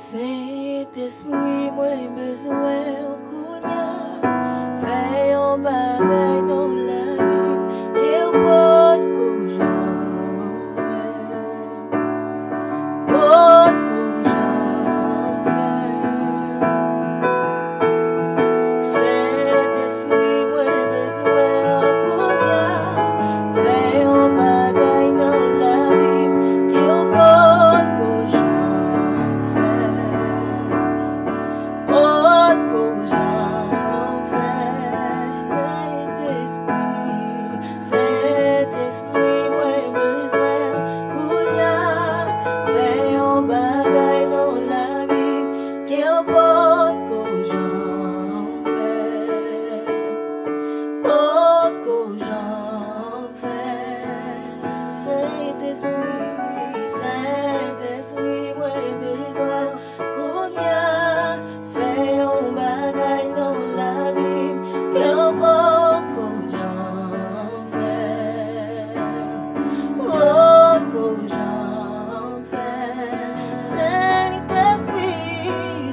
Sentespri, mwen bezwen kounya. Fè yon bagay non la vie, ke ou pot kou pot kou Sentespri, mwen bezwen kounya. Fè yon bagay non la vie, ke ou pot kou Sentespri, mwen bezwen kounya. Fè yon bagay non la vie, ke ou pot kou Sentespri, mwen bezwen kounya. Fè yon bagay non la vie, ke ou pot kou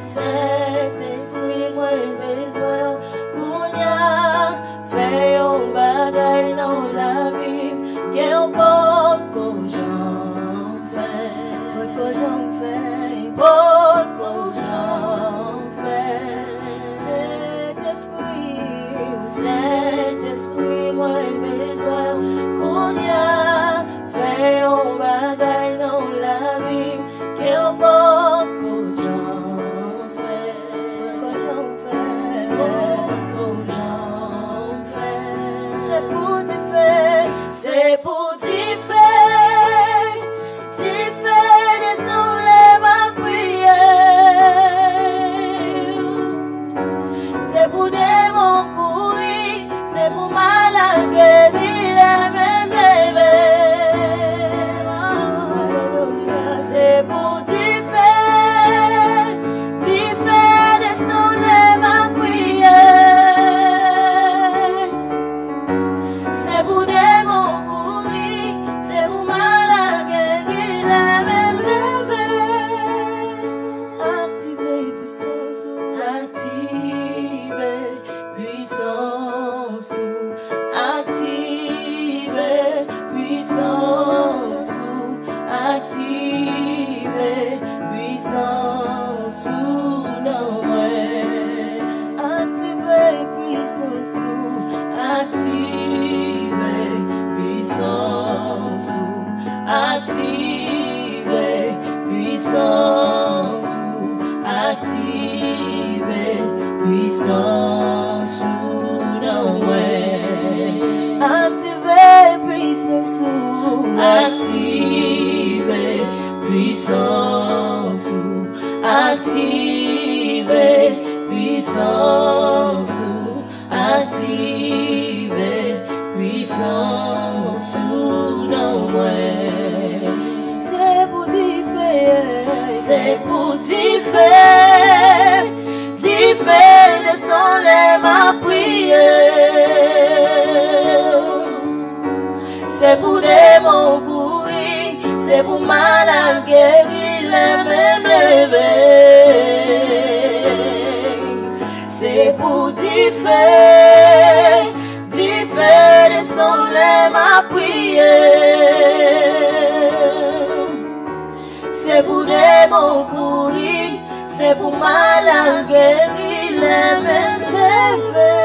Sentespri, mwen bezwen kounya. Fè yon bagay non la vie, ke ou pot kou Sentespri, mwen bezwen kounya. Fè yon bagay non la vie, ke ou pot kou C'est pour t'y faire, c'est pour t'y faire, descendre ma prière. C'est pour des mon courir, c'est pour mal guérir les mêmes levés. C'est pour t'y faire, descendre ma prière. C'est pour des mon courir, c'est pour mal guérir les mêmes levés. Activer puissance, activer puissance, activer puissance, activer puissance, non mwen. Activer puissance, activer puissance, activer puissance, activer puissance, non mwen. Activer puissance, activer puissance, activer puissance, activer puissance, non mwen. C'est pour t'y faire, descendre ma prière. C'est pour des mon courir, c'est pour mal guérir les mêmes levés. C'est pour t'y faire, descendre ma prière. C'est pour des mon courir, c'est pour mal guérir les mêmes levés.